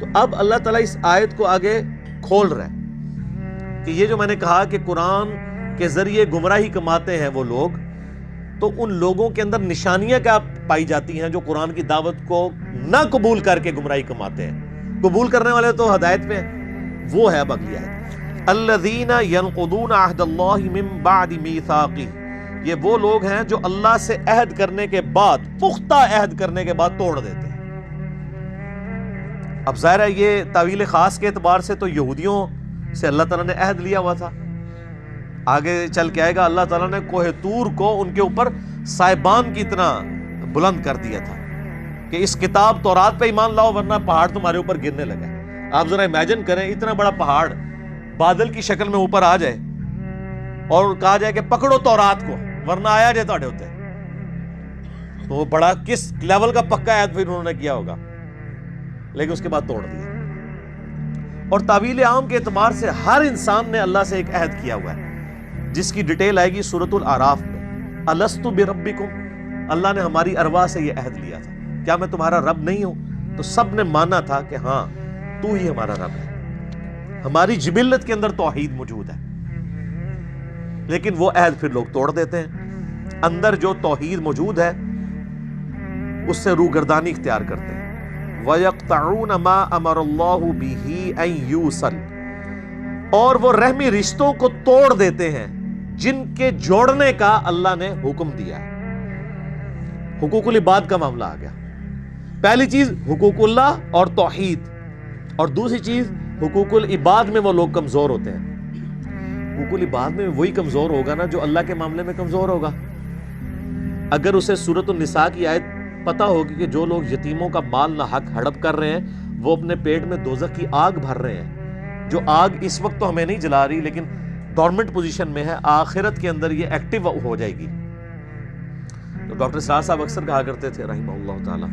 تو اب اللہ تعالیٰ اس آیت کو آگے کھول رہا ہے کہ یہ جو میں نے کہا کہ قرآن کے ذریعے گمراہی کماتے ہیں وہ لوگ، تو ان لوگوں کے اندر نشانیاں کیا پائی جاتی ہیں جو قرآن کی دعوت کو نہ قبول کر کے گمراہی کماتے ہیں؟ قبول کرنے والے تو ہدایت پہ ہیں، وہ ہے اب اگلی آیت، الذین ینقضون عہد اللہ من بعد میثاقہ، یہ وہ لوگ ہیں جو اللہ سے عہد کرنے کے بعد، پختہ عہد کرنے کے بعد توڑ دیتے ہیں۔ اب ظاہر ہے یہ تعویل خاص کے اعتبار سے تو یہودیوں سے اللہ تعالیٰ نے عہد لیا ہوا تھا، آگے چل کے آئے گا اللہ تعالیٰ نے کوہ طور کو ان کے اوپر سائبان کی طرح بلند کر دیا تھا کہ اس کتاب تورات پہ ایمان لاؤ ورنہ پہاڑ تمہارے اوپر گرنے لگا۔ آپ ذرا امیجن کریں اتنا بڑا پہاڑ بادل کی شکل میں اوپر آ جائے اور کہا جائے کہ پکڑو تورات کو ورنہ آیا جائے تھوڑے ہوتے، تو وہ بڑا کس لیول کا پکا عہد پھر انہوں نے کیا ہوگا، لیکن اس کے بعد توڑ دیا۔ اور تعویل عام کے اعتبار سے ہر انسان نے اللہ سے ایک عہد کیا ہوا ہے جس کی ڈیٹیل آئے گی سورۃ الاعراف میں، الست بربکم، اللہ نے ہماری ارواح سے یہ عہد لیا تھا، کیا میں تمہارا رب نہیں ہوں؟ تو سب نے مانا تھا کہ ہاں تو ہی ہمارا رب ہے، ہماری جبلت کے اندر توحید موجود ہے، لیکن وہ عہد پھر لوگ توڑ دیتے ہیں، اندر جو توحید موجود ہے اس سے روگردانی اختیار کرتے ہیں۔ وَيَقْطَعُونَ مَا أَمَرَ اللَّهُ بِهِ أَن يُوصَلَ، اور وہ رحمی رشتوں کو توڑ دیتے ہیں جن کے جوڑنے کا اللہ نے حکم دیا ہے۔ حقوق العباد کا معاملہ آ گیا، پہلی چیز حقوق اللہ اور توحید، اور دوسری چیز حقوق العباد میں وہ لوگ کمزور ہوتے ہیں۔ حقوق العباد میں وہی کمزور ہوگا نا جو اللہ کے معاملے میں کمزور ہوگا۔ اگر اسے سورۃ النساء کی آیت پتہ ہوگی کہ جو لوگ یتیموں کا مال نہ حق ہڑپ کر رہے ہیں وہ اپنے پیٹ میں دوزخ کی آگ بھر رہے ہیں، جو آگ اس وقت تو ہمیں نہیں جلا رہی لیکن ڈورمنٹ پوزیشن میں ہے، آخرت کے اندر یہ ایکٹیو ہو جائے گی۔ تو ڈاکٹر سراج صاحب اکثر کہا کرتے تھے رحمہ اللہ تعالی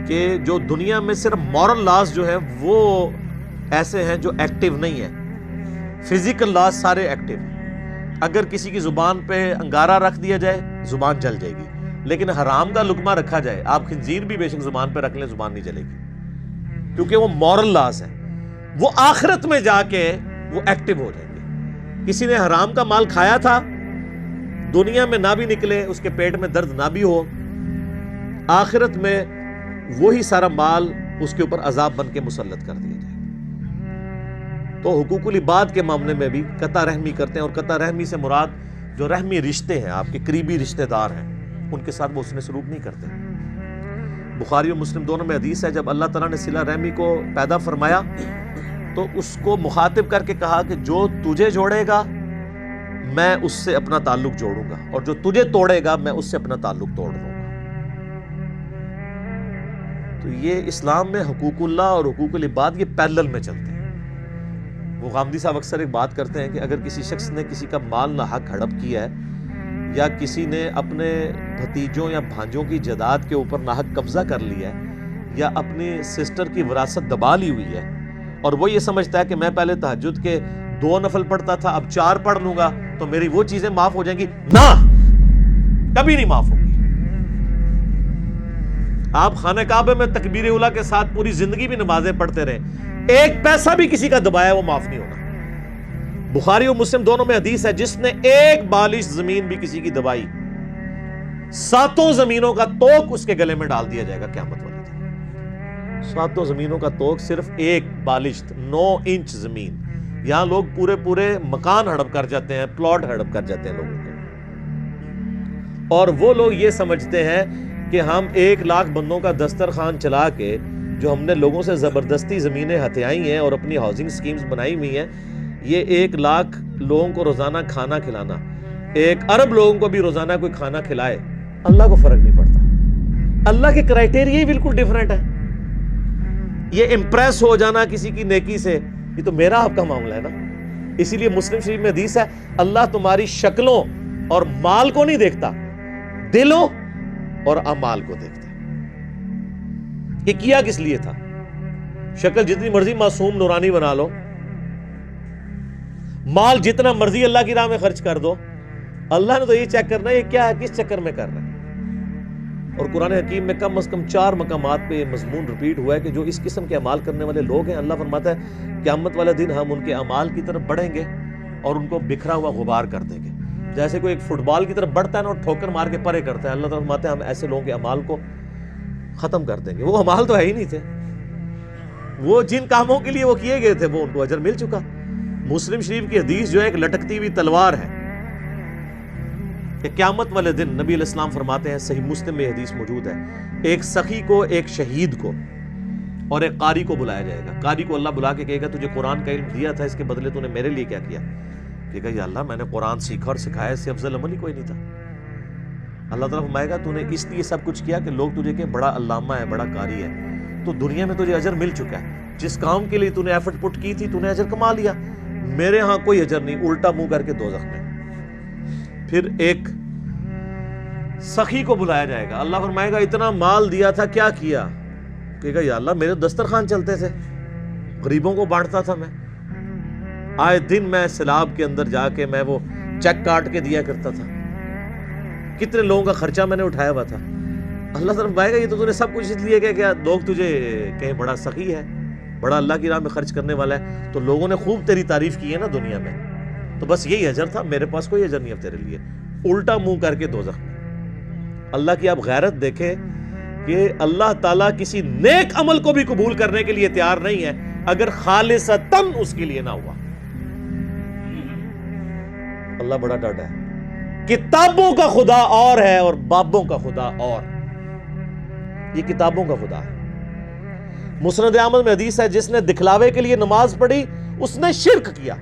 کہ جو دنیا میں صرف مورل لاز جو ہیں وہ ایسے ہیں جو ایکٹیو نہیں ہیں، فزیکل لاز سارے ایکٹیو ہیں۔ اگر کسی کی زبان پہ انگارہ رکھ دیا جائے زبان جل جائے گی، لیکن حرام کا لقمہ رکھا جائے، آپ خنزیر بھی بے شک زبان پہ رکھ لیں زبان نہیں جلے گی، کیونکہ وہ مورل لاز ہے، وہ آخرت میں جا کے وہ ایکٹیو ہو جائیں گے۔ کسی نے حرام کا مال کھایا تھا، دنیا میں نہ بھی نکلے، اس کے پیٹ میں درد نہ بھی ہو، آخرت میں وہی سارا مال اس کے اوپر عذاب بن کے مسلط کر دیا جائے۔ تو حقوق العباد کے معاملے میں بھی قطع رحمی کرتے ہیں، اور قطع رحمی سے مراد جو رحمی رشتے ہیں، آپ کے قریبی رشتہ دار ہیں، ان کے ساتھ وہ اس نے سلوک نہیں کرتے۔ بخاری اور مسلم دونوں میں حدیث ہے، جب اللہ تعالیٰ نے صلہ رحمی کو پیدا فرمایا تو اس کو مخاطب کر کے کہا کہ جو تجھے جوڑے گا میں اس سے اپنا تعلق جوڑوں گا، اور جو تجھے توڑے گا میں اس سے اپنا تعلق توڑ دوں گا۔ تو یہ اسلام میں حقوق اللہ اور حقوق العباد یہ پیرلل میں چلتے ہیں۔ وہ غامدی صاحب اکثر ایک بات کرتے ہیں کہ اگر کسی شخص نے کسی کا مال نہ حق ہڑپ کیا ہے، یا کسی نے اپنے بھتیجوں یا بھانجوں کی جائیداد کے اوپر ناحق قبضہ کر لیا ہے، یا اپنی سسٹر کی وراثت دبا لی ہوئی ہے، اور وہ یہ سمجھتا ہے کہ میں پہلے تہجد کے 2 نفل پڑھتا تھا اب 4 پڑھ لوں گا تو میری وہ چیزیں معاف ہو جائیں گی، نہ، کبھی نہیں معاف ہوگی۔ آپ خانہ کعبہ میں تکبیر اولیٰ کے ساتھ پوری زندگی بھی نمازیں پڑھتے رہے، ایک پیسہ بھی کسی کا دبایا وہ معاف نہیں ہوگا۔ بخاری اور مسلم دونوں میں حدیث ہے، جس نے ایک بالش زمین بھی کسی کی دبائی 7 زمینوں کا توق اس کے گلے میں ڈال دیا جائے گا قیامت والے دن۔ 7 زمینوں کا توق صرف ایک بالش، 9 انچ زمین۔ یہاں لوگ پورے مکان ہڑپ کر جاتے ہیں، پلاٹ ہڑپ کر جاتے ہیں لوگوں کے، اور وہ لوگ یہ سمجھتے ہیں کہ ہم 1 لاکھ بندوں کا دسترخوان چلا کے جو ہم نے لوگوں سے زبردستی زمینیں ہتھیائی ہیں اور اپنی ہاؤسنگ سکیمز بنائی ہوئی ہیں، یہ 1 لاکھ لوگوں کو روزانہ کھانا کھلانا، 1 ارب لوگوں کو بھی روزانہ کوئی کھانا کھلائے، اللہ کو فرق نہیں پڑتا۔ اللہ کے کرائٹیریا ہی بالکل ڈیفرنٹ ہے۔ یہ امپریس ہو جانا کسی کی نیکی سے، یہ تو میرا آپ کا معاملہ ہے نا۔ اسی لیے مسلم شریف میں حدیث ہے، اللہ تمہاری شکلوں اور مال کو نہیں دیکھتا، دلوں اور اعمال کو دیکھتا ہے۔ یہ کیا کس لیے تھا؟ شکل جتنی مرضی معصوم نورانی بنا لو، مال جتنا مرضی اللہ کی راہ میں خرچ کر دو، اللہ نے تو یہ چیک کرنا ہے یہ کیا ہے، کس چکر میں کر رہا ہے۔ اور قرآن حکیم میں کم از کم 4 مقامات پہ یہ مضمون ریپیٹ ہوا ہے کہ جو اس قسم کے اعمال کرنے والے لوگ ہیں، اللہ فرماتا ہے قیامت والے دن ہم ان کے اعمال کی طرف بڑھیں گے اور ان کو بکھرا ہوا غبار کر دیں گے، جیسے کوئی ایک فٹ بال کی طرف بڑھتا ہے نا اور ٹھوکر مار کے پرے کرتا ہے، اللہ تعالیٰ فرماتے ہیں ہم ایسے لوگوں کے اعمال کو ختم کر دیں گے۔ وہ اعمال تو ہے ہی نہیں تھے، وہ جن کاموں کے لیے وہ کیے گئے تھے وہ ان کو اجر مل چکا۔ مسلم شریف کی حدیث جو ہے ایک لٹکتی ہوئی تلوار ہے کہ قیامت والے دن نبی علیہ السلام فرماتے ہیں، صحیح مسلم میں حدیث موجود ہے، ایک سخی کو، ایک شہید کو اور ایک قاری کو بلایا جائے گا۔ قاری کو اللہ بلا کے کہے گا تجھے قرآن کا علم دیا تھا، اس کے بدلے تو نے میرے لیے کیا کیا؟ کہے گا یا اللہ میں نے قرآن سیکھا اور سکھایا، اس سے افضل عمل ہی کوئی نہیں تھا۔ اللہ تعالیٰ فرمائے گا تو نے اس لیے سب کچھ کیا کہ لوگ تجھے کہیں بڑا علامہ ہے، بڑا قاری ہے، تو دنیا میں تجھے اجر مل چکا ہے، جس کام کے لیے تو نے ایفرٹ پٹ کی تھی تو نے اجر کما لیا، میرے ہاں کوئی اجر نہیں، الٹا منہ کر کے دوزخ میں۔ پھر ایک سخی کو بلایا جائے گا، اللہ فرمائے گا اتنا مال دیا تھا کیا کیا؟ کہے گا یا اللہ میرے دسترخوان چلتے تھے، غریبوں کو بانٹتا تھا، میں آئے دن میں سیلاب کے اندر جا کے میں وہ چیک کاٹ کے دیا کرتا تھا، کتنے لوگوں کا خرچہ میں نے اٹھایا ہوا تھا۔ اللہ تعالیٰ فرمائے گا یہ تو نے سب کچھ اس لیے کہ لوگ تجھے کہیں بڑا سخی ہے، بڑا اللہ کی راہ میں خرچ کرنے والا ہے، تو لوگوں نے خوب تیری تعریف کی ہے نا دنیا میں، تو بس یہی اجر تھا، میرے پاس کوئی اجر نہیں اب تیرے لیے، الٹا منہ کر کے دوزخ میں۔ اللہ کی آپ غیرت دیکھیں کہ اللہ تعالیٰ کسی نیک عمل کو بھی قبول کرنے کے لیے تیار نہیں ہے اگر خالصتاً اس کے لیے نہ ہوا۔ اللہ بڑا ڈاڈا ہے، کتابوں کا خدا اور ہے اور بابوں کا خدا اور، یہ کتابوں کا خدا ہے۔ مسند احمد میں حدیث ہے جس نے دکھلاوے کے لیے نماز پڑھی اس نے شرک کیا،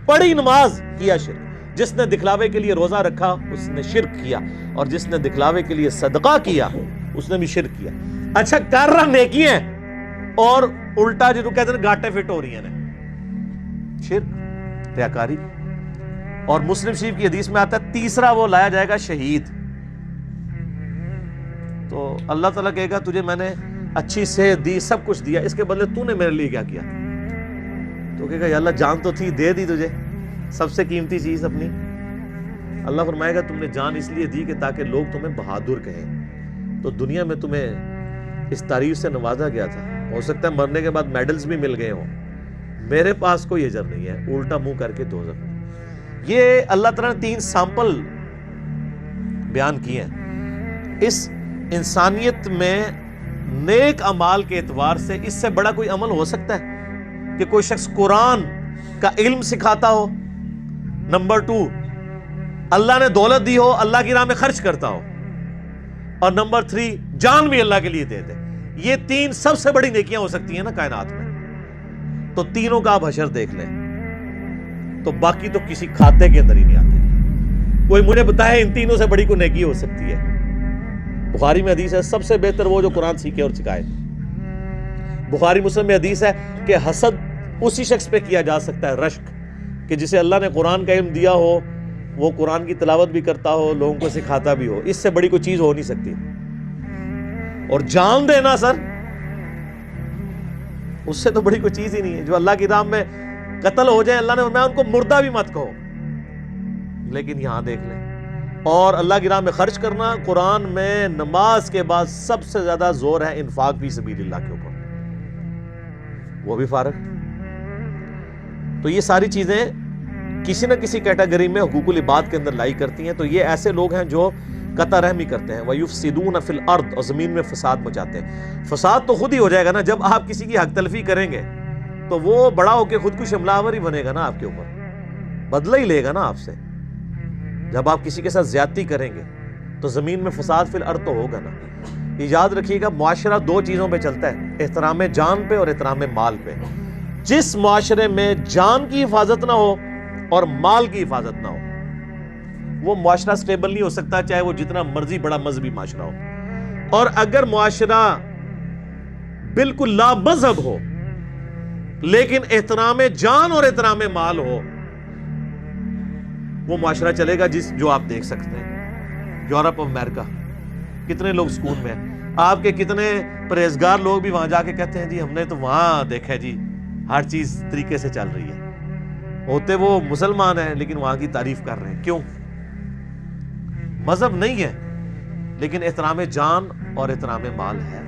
پڑھی نماز کیا شرک، جس نے دکھلاوے کے لیے روزہ رکھا اس نے شرک کیا، اور جس نے دکھلاوے کے لیے صدقہ کیا اس نے بھی شرک کیا۔ اچھا کر رہا نیکی ہے اور الٹا جو کہتے ہیں گاٹے فٹ ہو رہی ہیں، شرک، ریاکاری۔ اور مسلم شریف کی حدیث میں آتا ہے تیسرا وہ لایا جائے گا شہید، تو اللہ تعالیٰ کہے گا تجھے میں نے اچھی صحت دی، سب کچھ دیا، اس کے بدلے تو نے میرے لیے کیا کیا؟ تو کہے گا یا اللہ جان تو تھی، دے دی تجھے سب سے قیمتی چیز اپنی۔ اللہ فرمائے گا تم نے جان اس لیے دی کہ تاکہ لوگ تمہیں بہادر کہیں، تو دنیا میں تمہیں اس تعریف سے نوازا گیا تھا، ہو سکتا ہے مرنے کے بعد میڈلز بھی مل گئے ہوں، میرے پاس کوئی اجر نہیں ہے، الٹا منہ کر کے دوزخ میں۔ یہ اللہ تعالیٰ نے 3 سیمپل بیان کیے ہیں۔ اس انسانیت میں نیک اعمال کے اعتبار سے اس سے بڑا کوئی عمل ہو سکتا ہے کہ کوئی شخص قرآن کا علم سکھاتا ہو، نمبر 2 اللہ نے دولت دی ہو، اللہ کی راہ میں خرچ کرتا ہو، اور نمبر 3 جان بھی اللہ کے لیے دے دے۔ یہ 3 سب سے بڑی نیکیاں ہو سکتی ہیں نا کائنات میں، تو تینوں کا آپ حشر دیکھ لیں تو باقی تو کسی کھاتے کے اندر ہی نہیں آتے۔ کوئی مجھے بتائے ان تینوں سے بڑی کوئی نیکی ہو سکتی ہے؟ بخاری میں حدیث ہے سب سے بہتر وہ جو قرآن سیکھے اور سکھائے۔ بخاری مسلم میں حدیث ہے کہ حسد اسی شخص پہ کیا جا سکتا ہے، رشک، کہ جسے اللہ نے قرآن کا علم دیا ہو، وہ قرآن کی تلاوت بھی کرتا ہو، لوگوں کو سکھاتا بھی ہو، اس سے بڑی کوئی چیز ہو نہیں سکتی۔ اور جان دینا سر، اس سے تو بڑی کوئی چیز ہی نہیں ہے۔ جو اللہ کی راہ میں قتل ہو جائے، اللہ نے فرمایا ان کو مردہ بھی مت کہو، لیکن یہاں دیکھ لیں۔ اور اللہ کی راہ میں خرچ کرنا، قرآن میں نماز کے بعد سب سے زیادہ زور ہے انفاق فی سبیل اللہ کے اوپر، وہ بھی فارغ۔ تو یہ ساری چیزیں کسی نہ کسی کیٹیگری میں حقوق العباد کے اندر لائی کرتی ہیں۔ تو یہ ایسے لوگ ہیں جو قطع رحمی کرتے ہیں، وَيُفْسِدُونَ فِي الْأَرْضِ، اور زمین میں فساد مچاتے ہیں۔ فساد تو خود ہی ہو جائے گا نا، جب آپ کسی کی حق تلفی کریں گے تو وہ بڑا ہو کے خود کو حملہ آور ہی بنے گا نا، آپ کے اوپر بدلہ ہی لے گا نا آپ سے۔ جب آپ کسی کے ساتھ زیادتی کریں گے تو زمین میں فساد فی الارض تو ہوگا نا۔ یاد رکھیے گا معاشرہ 2 چیزوں پہ چلتا ہے، احترام جان پہ اور احترام مال پہ۔ جس معاشرے میں جان کی حفاظت نہ ہو اور مال کی حفاظت نہ ہو، وہ معاشرہ سٹیبل نہیں ہو سکتا، چاہے وہ جتنا مرضی بڑا مذہبی معاشرہ ہو۔ اور اگر معاشرہ بالکل لا مذہب ہو لیکن احترام جان اور احترام مال ہو، وہ معاشرہ چلے گا جو آپ دیکھ سکتے ہیں۔ یورپ اور امریکہ کتنے لوگ سکون میں ہیں، آپ کے کتنے پرہیزگار لوگ بھی وہاں جا کے کہتے ہیں جی ہم نے تو وہاں دیکھا جی ہر چیز طریقے سے چل رہی ہے، ہوتے وہ مسلمان ہیں لیکن وہاں کی تعریف کر رہے ہیں۔ کیوں؟ مذہب نہیں ہے، لیکن احترام جان اور احترام مال ہے.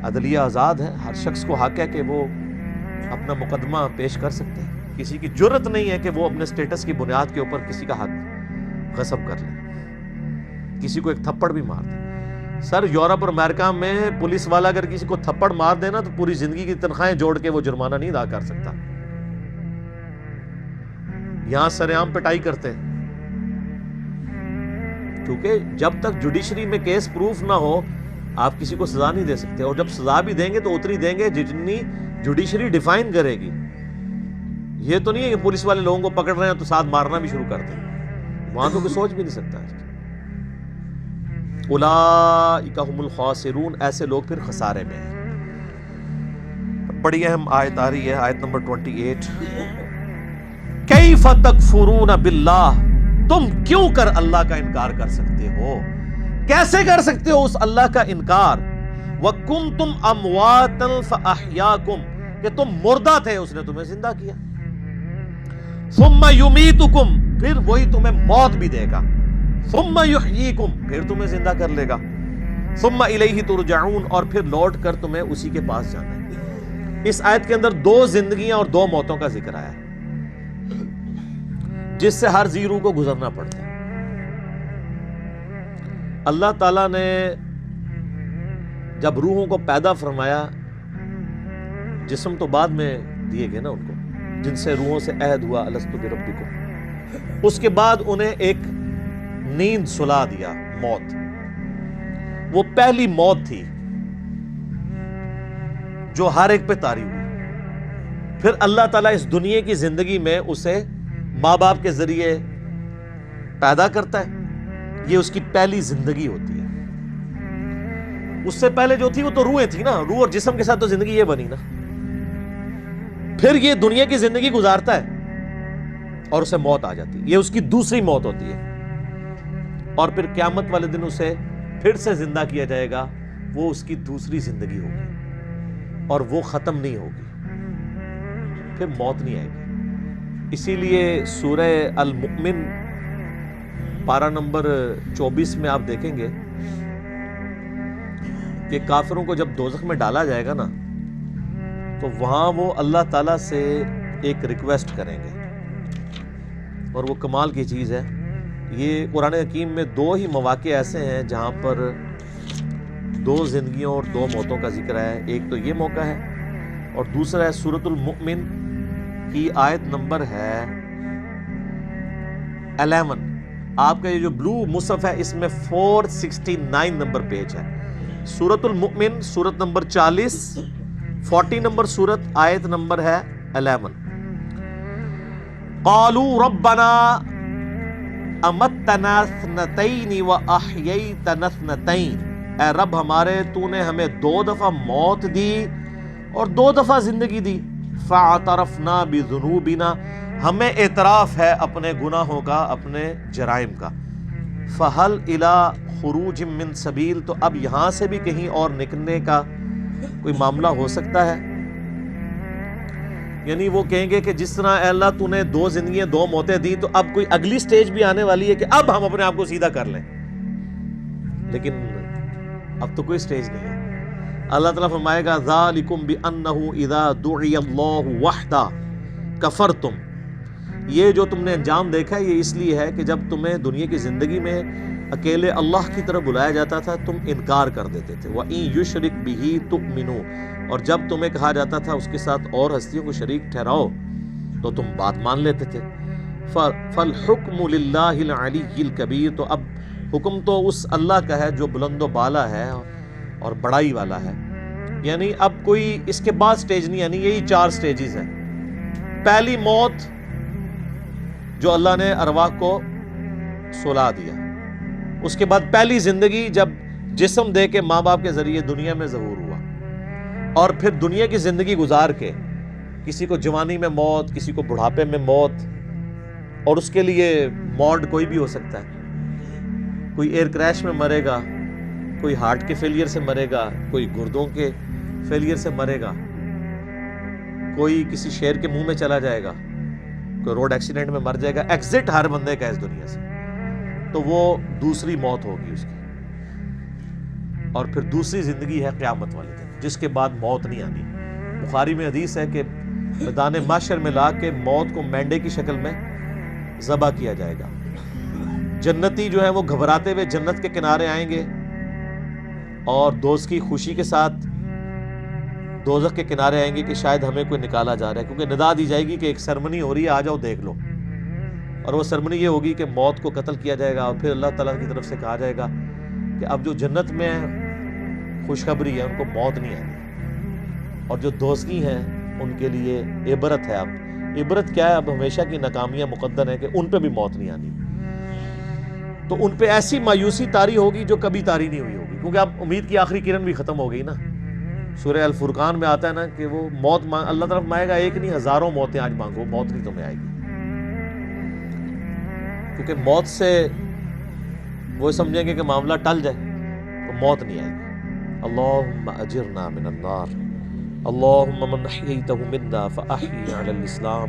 عدلیہ آزاد ہے، ہر شخص کو حق ہے کہ وہ اپنا مقدمہ پیش کر سکتے ہیں. کسی کی جرت نہیں ہے کہ وہ اپنے سٹیٹس کی بنیاد کے اوپر کسی کا حق غصب کر لے، کسی کو ایک تھپڑ بھی مار دے. سر یورپ اور امریکہ میں پولیس والا اگر کسی کو تھپڑ مار دینا تو پوری زندگی کی تنخواہیں جوڑ کے وہ جرمانہ نہیں ادا کر سکتا. یہاں سرعام پٹائی کرتے ہیں، کیونکہ جب تک جوڈیشری میں کیس پروف نہ ہو آپ کسی کو سزا نہیں دے سکتے. اور جب سزا بھی دیں گے تو اتنی دیں گے جتنی جوڈیشری ڈیفائن کرے گی. یہ تو نہیں ہے کہ پولیس والے لوگوں کو پکڑ رہے ہیں تو ساتھ مارنا بھی شروع کر دیں. وہاں تو کوئی سوچ بھی نہیں سکتا. اولئک ھم الخاسرون، ایسے لوگ پھر خسارے میں ہیں. بڑی اہم آیت آ رہی ہے، آیت نمبر 28. کیف تکفرون باللہ، تم کیوں کر اللہ کا انکار کر سکتے ہو؟ کیسے کر سکتے ہو اس اللہ کا انکار؟ وَكُنْتُمْ أَمْوَاتًا فَأَحْيَاكُمْ، کہ تم مردہ تھے اس نے تمہیں زندہ کیا. ثُمَّ يُمِيتُكُمْ، پھر وہی تمہیں موت بھی دے گا. ثُمَّ يُحْيِيكُمْ، پھر تمہیں زندہ کر لے گا. ثُمَّ إِلَيْهِ تُرْجَعُونَ، اور پھر لوٹ کر تمہیں اسی کے پاس جانا ہے. اس آیت کے اندر 2 زندگیاں اور 2 موتوں کا ذکر آیا ہے جس سے ہر زی روح کو گزرنا پڑتا ہے. اللہ تعالیٰ نے جب روحوں کو پیدا فرمایا، جسم تو بعد میں دیے گئے نا ان کو، جن سے روحوں سے عہد ہوا الستو بربکم، اس کے بعد انہیں ایک نیند سلا دیا، موت. وہ پہلی موت تھی جو ہر ایک پہ طاری ہوئی. پھر اللہ تعالیٰ اس دنیا کی زندگی میں اسے ماں باپ کے ذریعے پیدا کرتا ہے. یہ اس کی پہلی زندگی ہوتی ہے. اس سے پہلے جو تھی وہ تو روحیں تھی نا، روح اور جسم کے ساتھ تو زندگی یہ بنی نا. پھر یہ دنیا کی زندگی گزارتا ہے اور اسے موت آ جاتی ہے. یہ اس کی دوسری موت ہوتی ہے. اور پھر قیامت والے دن اسے پھر سے زندہ کیا جائے گا. وہ اس کی دوسری زندگی ہوگی اور وہ ختم نہیں ہوگی، پھر موت نہیں آئے گی. اسی لیے سورہ المؤمن پارہ نمبر 24 میں آپ دیکھیں گے کہ کافروں کو جب دوزخ میں ڈالا جائے گا نا تو وہاں وہ اللہ تعالیٰ سے ایک ریکویسٹ کریں گے، اور وہ کمال کی چیز ہے. یہ قرآن حکیم میں 2 ہی مواقع ایسے ہیں جہاں پر 2 زندگیوں اور 2 موتوں کا ذکر ہے. ایک تو یہ موقع ہے اور دوسرا ہے سورۃ المؤمن کی آیت نمبر ہے 11. آپ کا یہ جو بلو مصحف ہے اس میں 469 نمبر پیج ہے. سورۃ المؤمن سورت نمبر 40، 40 نمبر سورت، آیت نمبر ہے 11. قالوا ربنا امتنا اثنتین واحییتنا اثنتین، اے رب ہمارے تو نے ہمیں 2 دفعہ موت دی اور 2 دفعہ زندگی دی. فاعترفنا بذنوبنا، ہمیں اعتراف ہے اپنے گناہوں کا، اپنے جرائم کا. فہل الی خروج من سبیل، تو اب یہاں سے بھی کہیں اور نکلنے کا کوئی معاملہ ہو سکتا ہے. یعنی وہ کہیں گے کہ جس طرح اے اللہ تو نے 2 زندگیاں 2 موتیں دی، تو اب کوئی اگلی سٹیج بھی آنے والی ہے کہ اب ہم اپنے آپ کو سیدھا کر لیں. لیکن اب تو کوئی سٹیج نہیں ہے. اللہ تعالیٰ فرمائے گا ذالکم بأنہ اذا دعی اللہ وحدہ کفرتم، یہ جو تم نے انجام دیکھا ہے یہ اس لیے ہے کہ جب تمہیں دنیا کی زندگی میں اکیلے اللہ کی طرف بلایا جاتا تھا تم انکار کر دیتے تھے. وَإِن يُشْرِكْ بِهِ تُؤْمِنُوا، اور جب تمہیں کہا جاتا تھا اس کے ساتھ اور ہستیوں کو شریک ٹھہراؤ تو تم بات مان لیتے تھے. فَالْحُكْمُ لِلَّهِ الْعَلِيِّ الْكَبِيرِ، تو اب حکم تو اس اللہ کا ہے جو بلند و بالا ہے اور بڑائی والا ہے. یعنی اب کوئی اس کے بعد سٹیج نہیں، یعنی یہی 4 سٹیجز ہیں. پہلی موت جو اللہ نے ارواح کو سلا دیا، اس کے بعد پہلی زندگی جب جسم دے کے ماں باپ کے ذریعے دنیا میں ظہور ہوا، اور پھر دنیا کی زندگی گزار کے کسی کو جوانی میں موت، کسی کو بڑھاپے میں موت، اور اس کے لیے موڈ کوئی بھی ہو سکتا ہے. کوئی ایئر کریش میں مرے گا، کوئی ہارٹ کے فیلئر سے مرے گا، کوئی گردوں کے فیلئر سے مرے گا، کوئی کسی شیر کے منہ میں چلا جائے گا، کوئی روڈ ایکسیڈنٹ میں مر جائے گا. ایگزٹ ہر بندے کا اس دنیا سے، تو وہ دوسری موت ہوگی اس کی. اور پھر دوسری زندگی ہے قیامت والے دن، جس کے بعد موت نہیں آنی۔ بخاری میں حدیث ہے کہ میدان محشر میں لا کے موت کو مینڈے کی شکل میں ذبح کیا جائے گا۔ جنتی جو ہے وہ گھبراتے ہوئے جنت کے کنارے آئیں گے اور دوست کی خوشی کے ساتھ دوزخ کے کنارے آئیں گے کہ شاید ہمیں کوئی نکالا جا رہا ہے، کیونکہ ندا دی جائے گی کہ ایک سرمنی ہو رہی ہے، آ جاؤ دیکھ لو۔ اور وہ سرمنی یہ ہوگی کہ موت کو قتل کیا جائے گا، اور پھر اللہ تعالیٰ کی طرف سے کہا جائے گا کہ اب جو جنت میں خوشخبری ہے ان کو موت نہیں آنی، اور جو دوزخی ہیں ان کے لیے عبرت ہے۔ اب عبرت کیا ہے؟ اب ہمیشہ کی ناکامیاں مقدر ہیں کہ ان پہ بھی موت نہیں آنی، تو ان پہ ایسی مایوسی طاری ہوگی جو کبھی طاری نہیں ہوئی ہوگی، کیونکہ اب امید کی آخری کرن بھی ختم ہو گئی نا۔ سورہ الفرقان میں آتا ہے نا کہ وہ موت اللہ طرف مانگے گا، ایک نہیں ہزاروں موتیں آج مانگو، موت نہیں تمہیں آئے گی، کیونکہ موت سے وہ سمجھیں گے کہ معاملہ ٹل جائے تو موت نہیں آئے گی۔ اللہم اجرنا من النار، اللہم من احییتہ منا فاحیی علی الاسلام